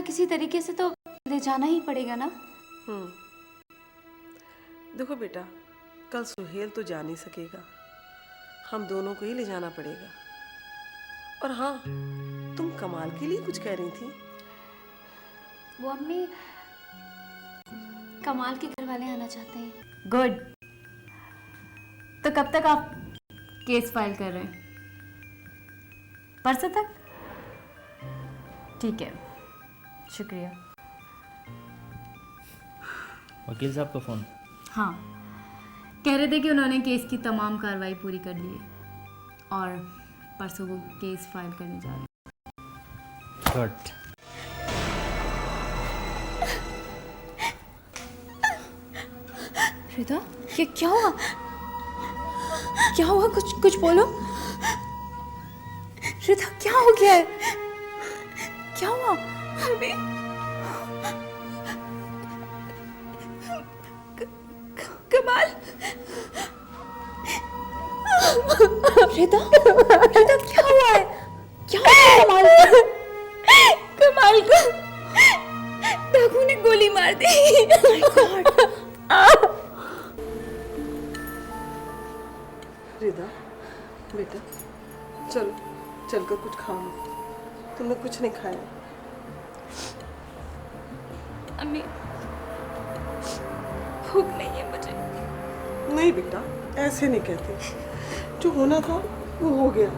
ना किसी तरीके से तो ले जाना ही पड़ेगा ना। देखो बेटा, कल सुहेल तो जा नहीं सकेगा, हम दोनों को ही ले जाना पड़ेगा। और हाँ, तुम कमाल के लिए कुछ कह रही थी। वो अम्मी, कमाल के घर वाले आना चाहते हैं। गुड। तो कब तक आप केस फाइल कर रहे हैं? परसों तक? ठीक है, शुक्रिया। वकील साहब का फ़ोन? हाँ, कह रहे थे कि उन्होंने केस की तमाम कार्रवाई पूरी कर ली है और परसों वो केस फाइल करने जा रहे हैं। गुड। रिदा, ये क्या हुआ? क्या हुआ? कुछ बोलो। रिदा, क्या हो गया है? क्या हुआ? अभी कमाल। रिदा, रिदा, क्या हुआ है? क्या हुआ कमाल? कमाल को डाकू ने गोली मार दी। रिदा बेटा, चलो चलकर कुछ खाओ। तुमने कुछ नहीं खाया। अम्मी, भूख नहीं है मुझे। नहीं बेटा, ऐसे नहीं कहते। जो होना था वो हो गया।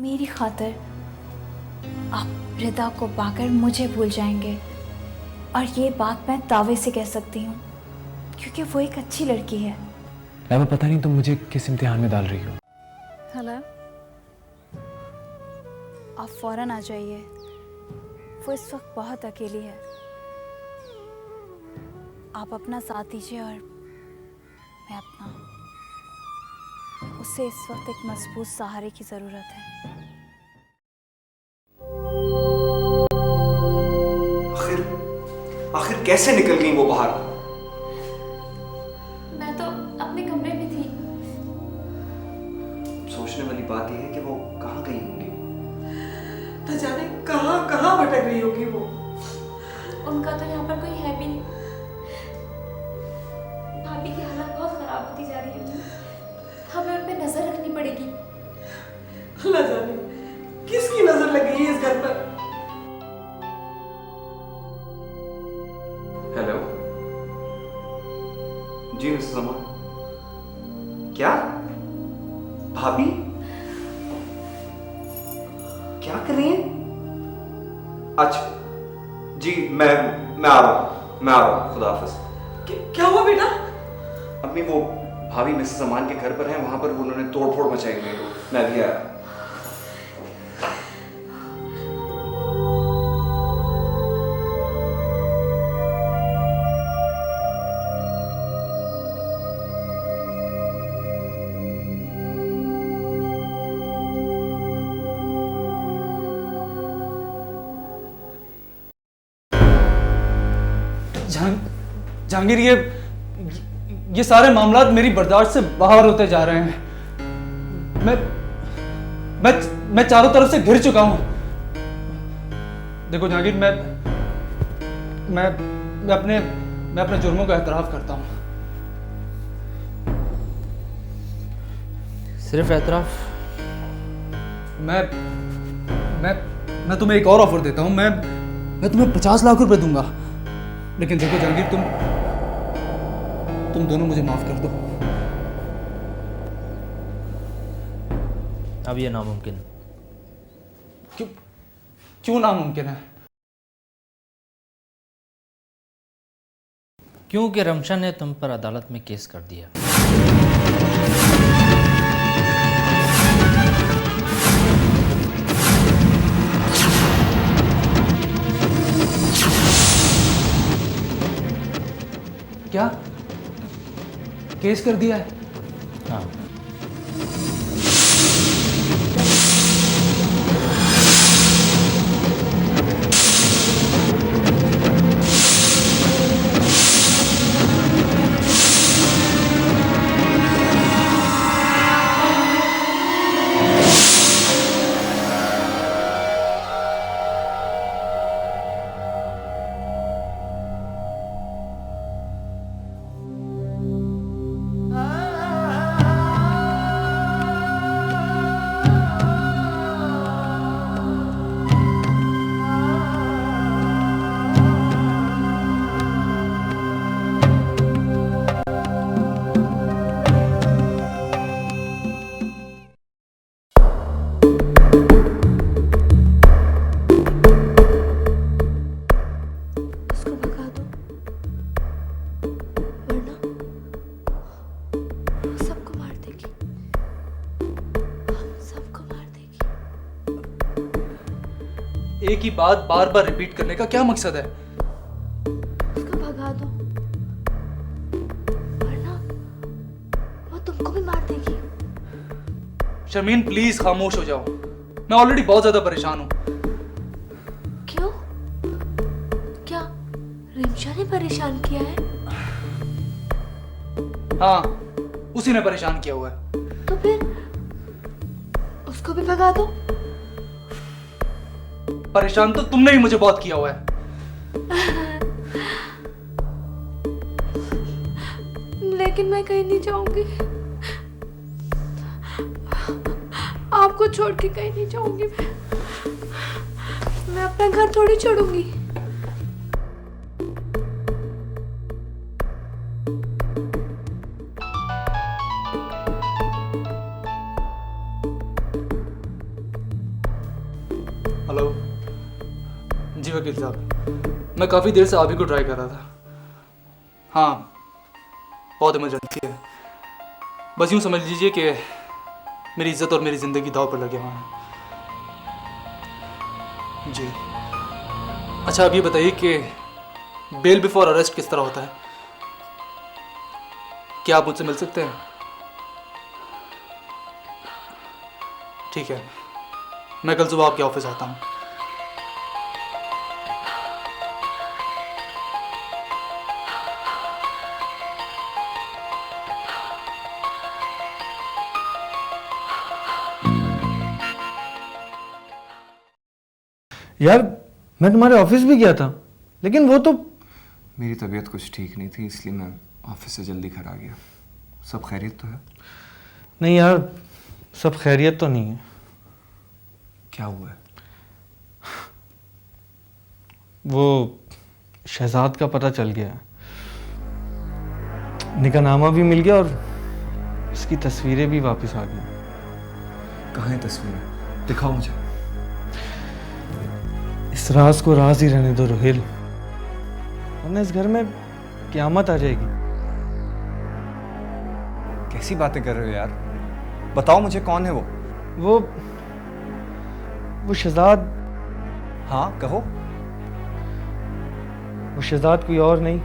मेरी खातिर आप रिदा को पाकर मुझे भूल जाएंगे, और ये बात मैं दावे से कह सकती हूँ क्योंकि वो एक अच्छी लड़की है। लाइबा, पता नहीं तुम मुझे किस इम्तिहान में डाल रही हो। हेलो, आप फौरन आ जाइए। वो इस वक्त बहुत अकेली है। आप अपना साथ दीजिए और मैं अपना। उसे इस वक्त एक मजबूत सहारे की ज़रूरत है। आखिर कैसे निकल गई वो बाहर? मैं तो अपने कमरे में थी। सोचने वाली बात यह है कि वो कहाँ गई होंगी। न जाने कहाँ कहाँ भटक रही होगी वो। उनका तो यहाँ पर कोई है भी नहीं। भाभी की हालत बहुत खराब होती जा रही है। हमें उन पे नजर रखनी पड़ेगी। अल्लाह जाने किसकी नजर लग गई है इस घर पर। हेलो जी मिसेस अमान। क्या भाभी क्या कर रही हैं? अच्छा जी, मैं आ रहा हूँ, खुदा हाफिज। क्या हुआ बेटा? अम्मी, वो भाभी मिसेस अमान के घर पर हैं, वहां पर उन्होंने तोड़ फोड़ मचाई हुई है। मैं भी आया। जहांगीर, ये सारे मामलात मेरी बर्दाश्त से बाहर होते जा रहे हैं। मैं चारों तरफ से घिर चुका हूं। देखो जहांगीर, मैं अपने जुर्मों का एतराफ़ करता हूं। सिर्फ एतराफ़? मैं तुम्हें एक और ऑफर देता हूं। मैं तुम्हें 50 लाख रुपए दूंगा, लेकिन देखो जहांगीर, तुम दोनों मुझे माफ कर दो। अब ये नामुमकिन। क्यों नामुमकिन है? क्योंकि रमशा ने तुम पर अदालत में केस कर दिया। क्या केस कर दिया है? हाँ। एक ही बात बार बार रिपीट करने का क्या मकसद है? उसको भगा दो, वरना वो तुमको भी मार देगी। शर्मीन प्लीज खामोश हो जाओ, मैं ऑलरेडी बहुत ज्यादा परेशान हूं। क्यों? क्या रिमशा ने परेशान किया है? हाँ, उसी ने परेशान किया हुआ है। तो फिर उसको भी भगा दो। परेशान तो तुमने ही मुझे बहुत किया हुआ है। लेकिन मैं कहीं नहीं जाऊंगी, आपको छोड़ के कहीं नहीं जाऊंगी। मैं अपना घर थोड़ी छोड़ूंगी। हेलो जी वकील साहब, मैं काफ़ी देर से आप ही को ट्राई कर रहा था। हाँ, बहुत इमरजेंसी है। बस यूँ समझ लीजिए कि मेरी इज्जत और मेरी ज़िंदगी दांव पर लगे हुए हैं। जी अच्छा, अब ये बताइए कि बेल बिफोर अरेस्ट किस तरह होता है? क्या आप मुझसे मिल सकते हैं? ठीक है, मैं कल सुबह आपके ऑफिस आता हूँ। यार मैं तुम्हारे ऑफिस भी गया था, लेकिन वो तो मेरी तबीयत कुछ ठीक नहीं थी, इसलिए मैं ऑफिस से जल्दी घर आ गया। सब खैरियत तो है? नहीं यार, सब खैरियत तो नहीं है। क्या हुआ है? वो शहजाद का पता चल गया, निकाहनामा भी मिल गया और उसकी तस्वीरें भी वापस आ गई। कहाँ है तस्वीरें? दिखाओ मुझे। इस राज को राज ही रहने दो रोहिल, वरना इस घर में क़यामत आ जाएगी। कैसी बातें कर रहे हो यार? बताओ मुझे, कौन है वो? वो शहजाद। हाँ कहो। वो शहजाद कोई और नहीं,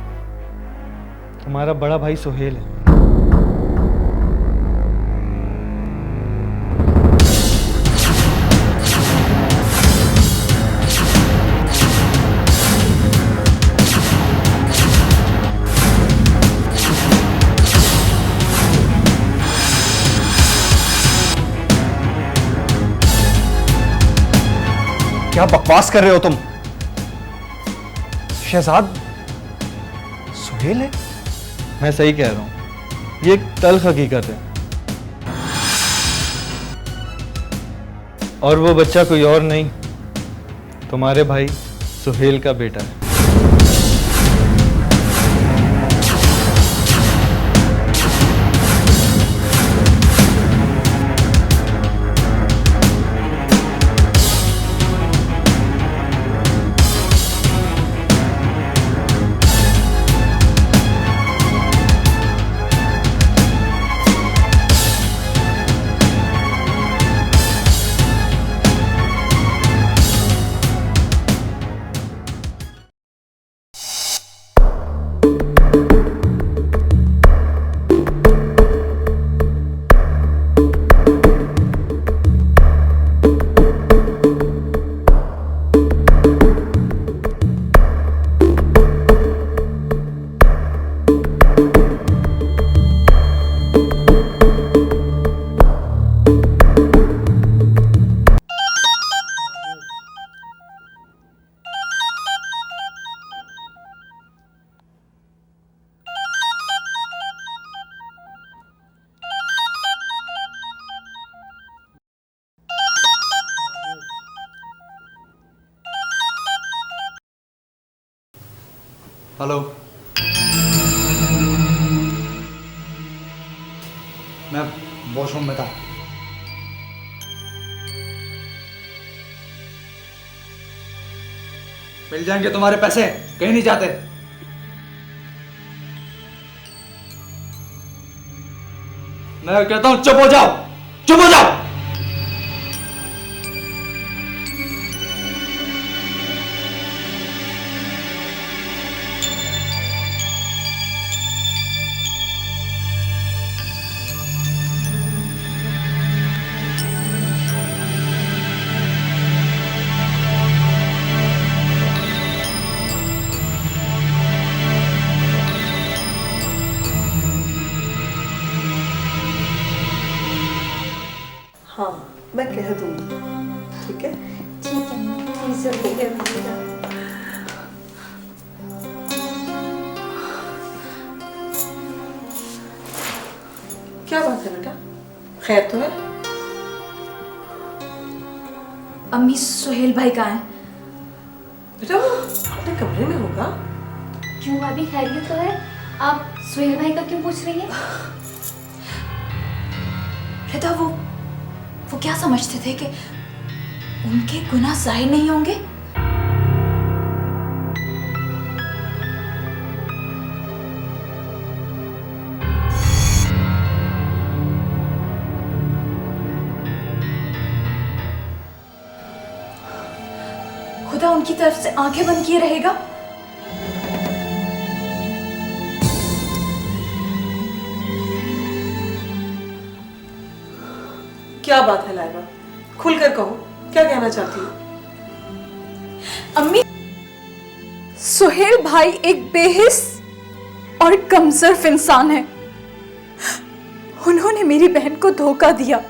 हमारा बड़ा भाई सुहेल है। क्या बकवास कर रहे हो तुम? शहजाद सुहेल है? मैं सही कह रहा हूँ, ये एक तल्ख हकीकत है। और वो बच्चा कोई और नहीं, तुम्हारे भाई सुहेल का बेटा है। हेलो, मैं वॉशरूम में था। मिल जाएंगे तुम्हारे पैसे, कहीं नहीं जाते। मैं कहता हूं चुप हो जाओ, चुप हो जाओ। प्लीज जल्दी करिएगा। क्या बात है बेटा, खैर तो है? अम्मी सुहेल भाई कहाँ हैं? बेटा वो अपने कमरे में होगा। क्यों भाभी, खैरियत तो है? आप सुहेल भाई का क्यों पूछ रही हैं? रिदा वो क्या समझते थे कि उनके गुनाह जाहिर नहीं होंगे? खुदा उनकी तरफ से आंखें बंद किए रहेगा? क्या बात है लाइबा, खुलकर कहो, क्या कहना चाहती हो? अम्मी, सुहेल भाई एक बेहिस और कमजोर इंसान है। उन्होंने मेरी बहन को धोखा दिया,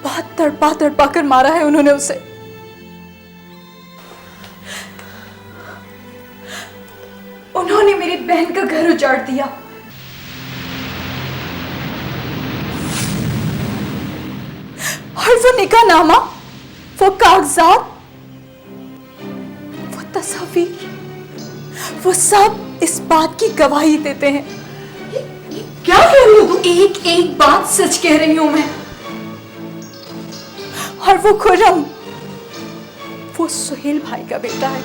बहुत तड़पा तड़पा कर मारा है उन्होंने उसे। उन्होंने मेरी बहन का घर उजाड़ दिया। और वो निकाहनामा, वो कागजात, वो तस्वीर, वो सब इस बात की गवाही देते हैं। क्या कह रही हो तुम? एक एक बात सच कह रही हूं मैं। और वो खुर्रम, वो सुहेल भाई का बेटा है।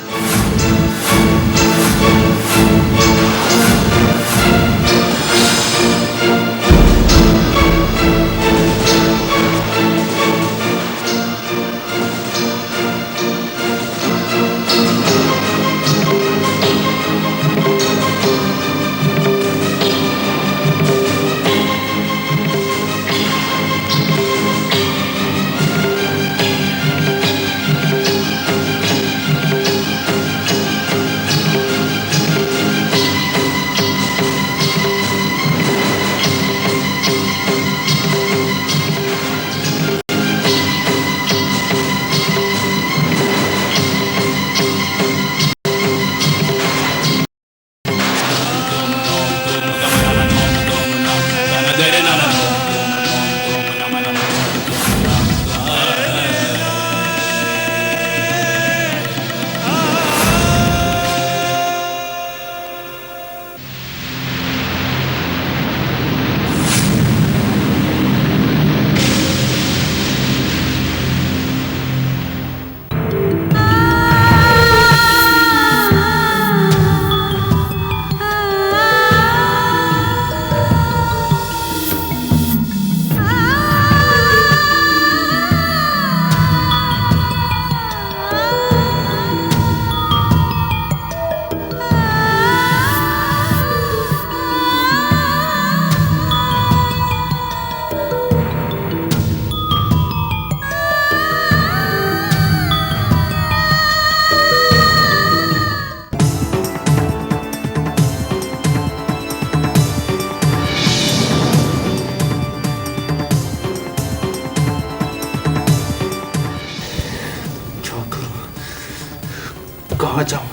कहाँ जाऊं?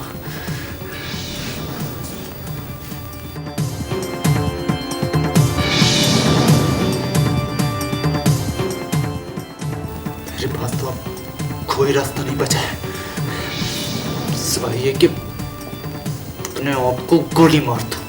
मेरे पास तो अब कोई रास्ता नहीं बचा है, सिवाय ये कि अपने आप को गोली मार दूं।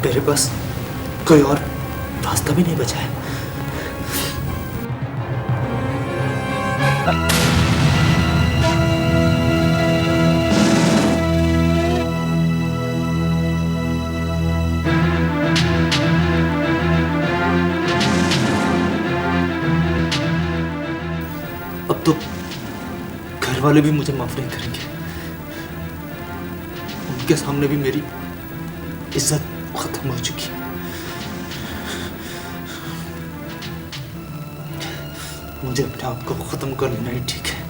मेरे पास कोई और रास्ता भी नहीं बचा है। अब तो घर वाले भी मुझे माफ नहीं करेंगे। उनके सामने भी मेरी इज्जत खत्म हो चुकी है। मुझे अपने आप को खत्म कर लेना ही ठीक है।